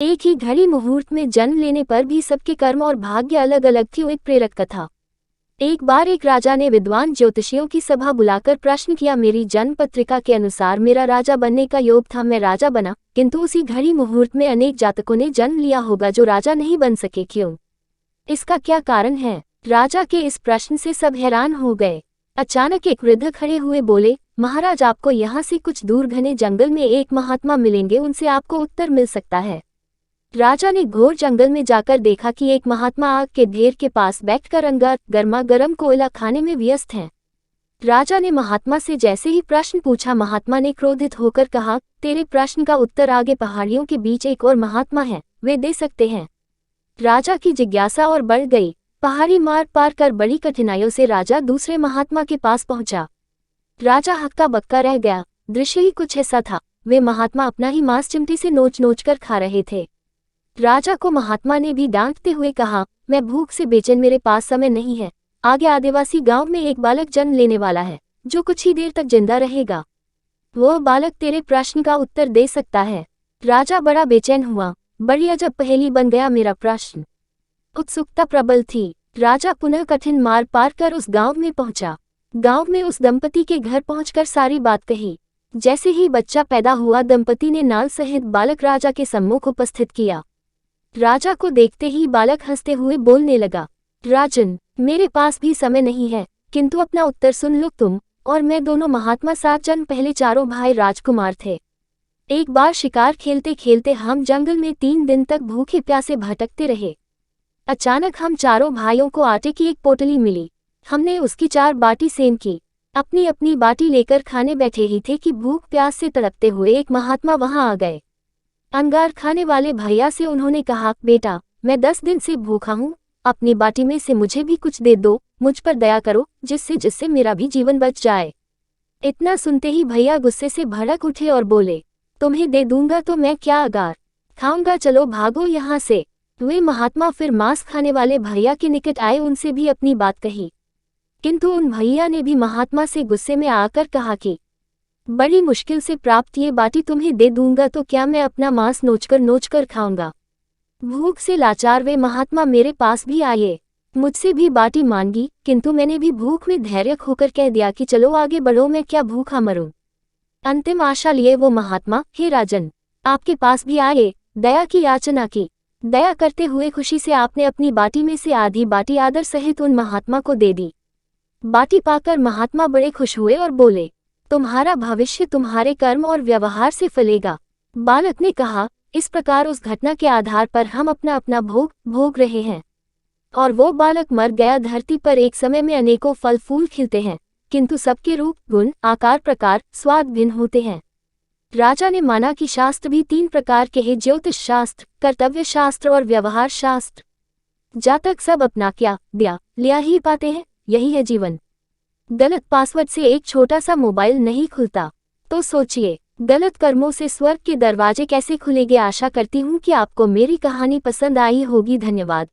एक ही घड़ी मुहूर्त में जन्म लेने पर भी सबके कर्म और भाग्य अलग अलग थी। एक प्रेरक कथा। एक बार एक राजा ने विद्वान ज्योतिषियों की सभा बुलाकर प्रश्न किया, मेरी जन्म पत्रिका के अनुसार मेरा राजा बनने का योग था, मैं राजा बना, किंतु उसी घड़ी मुहूर्त में अनेक जातकों ने जन्म लिया होगा जो राजा नहीं बन सके, क्यों? इसका क्या कारण है? राजा के इस प्रश्न से सब हैरान हो गए। अचानक एक वृद्ध खड़े हुए बोले, महाराज, आपको यहाँ से कुछ दूर घने जंगल में एक महात्मा मिलेंगे, उनसे आपको उत्तर मिल सकता है। राजा ने घोर जंगल में जाकर देखा कि एक महात्मा आग के ढेर के पास बैठकर अंगार गर्मा गर्म कोयला खाने में व्यस्त हैं। राजा ने महात्मा से जैसे ही प्रश्न पूछा, महात्मा ने क्रोधित होकर कहा, तेरे प्रश्न का उत्तर आगे पहाड़ियों के बीच एक और महात्मा है, वे दे सकते हैं। राजा की जिज्ञासा और बढ़ गई। पहाड़ी मार पार कर बड़ी कठिनाइयों से राजा दूसरे महात्मा के पास पहुंचा। राजा हक्का बक्का रह गया। दृश्य ही कुछ ऐसा था, वे महात्मा अपना ही मांस चिमटी से नोच नोच कर खा रहे थे। राजा को महात्मा ने भी डांटते हुए कहा, मैं भूख से बेचैन, मेरे पास समय नहीं है। आगे आदिवासी गांव में एक बालक जन्म लेने वाला है जो कुछ ही देर तक जिंदा रहेगा। वो बालक तेरे प्रश्न का उत्तर दे सकता है। राजा बड़ा बेचैन हुआ। बड़ी अजब पहेली बन गया मेरा प्रश्न। उत्सुकता प्रबल थी। राजा पुनः कठिन मार पार कर उस गांव में पहुंचा। गांव में उस दंपति के घर पहुंचकर सारी बात कही। जैसे ही बच्चा पैदा हुआ, दंपति ने नाल सहित बालक राजा के सम्मुख उपस्थित किया। राजा को देखते ही बालक हंसते हुए बोलने लगा, राजन, मेरे पास भी समय नहीं है, किंतु अपना उत्तर सुन लो। तुम और मैं दोनों महात्मा 7 जन्म पहले चारों भाई राजकुमार थे। एक बार शिकार खेलते खेलते हम जंगल में 3 दिन तक भूखे प्यासे भटकते रहे। अचानक हम चारों भाइयों को आटे की एक पोटली मिली। हमने उसकी 4 बाटी सेम की। अपनी अपनी बाटी लेकर खाने बैठे ही थे कि भूख प्यास से तड़पते हुए एक महात्मा वहां आ गए। अंगार खाने वाले भैया से उन्होंने कहा, बेटा, मैं 10 दिन से भूखा हूँ, अपनी बाटी में से मुझे भी कुछ दे दो, मुझ पर दया करो, जिससे मेरा भी जीवन बच जाए। इतना सुनते ही भैया गुस्से से भड़क उठे और बोले, तुम्हें दे दूंगा तो मैं क्या अगार खाऊंगा, चलो भागो यहाँ से। वे महात्मा फिर मांस खाने वाले भैया के निकट आए, उनसे भी अपनी बात कही, किंतु उन भैया ने भी महात्मा से गुस्से में आकर कहा कि बड़ी मुश्किल से प्राप्त ये बाटी तुम्हें दे दूंगा तो क्या मैं अपना मांस नोचकर खाऊंगा। भूख से लाचार वे महात्मा मेरे पास भी आए, मुझसे भी बाटी मांगी, किंतु मैंने भी भूख में धैर्य खोकर कह दिया कि चलो आगे बढ़ो, मैं क्या भूखा मरूं। अंतिम आशा लिए वो महात्मा, हे राजन, आपके पास भी आए, दया की याचना की। दया करते हुए खुशी से आपने अपनी बाटी में से आधी बाटी आदर सहित उन महात्मा को दे दी। बाटी पाकर महात्मा बड़े खुश हुए और बोले, तुम्हारा भविष्य तुम्हारे कर्म और व्यवहार से फलेगा। बालक ने कहा, इस प्रकार उस घटना के आधार पर हम अपना अपना भोग रहे हैं। और वो बालक मर गया। धरती पर एक समय में अनेकों फल फूल खिलते हैं, किंतु सबके रूप, गुण, आकार, प्रकार, स्वाद भिन्न होते हैं। राजा ने माना कि शास्त्र भी 3 प्रकार के हैं, ज्योतिष शास्त्र, कर्तव्य शास्त्र और व्यवहार शास्त्र। जातक सब अपना क्या दिया लिया ही पाते हैं, यही है जीवन। गलत पासवर्ड से एक छोटा सा मोबाइल नहीं खुलता, तो सोचिए गलत कर्मों से स्वर्ग के दरवाजे कैसे खुलेंगे। आशा करती हूँ कि आपको मेरी कहानी पसंद आई होगी। धन्यवाद।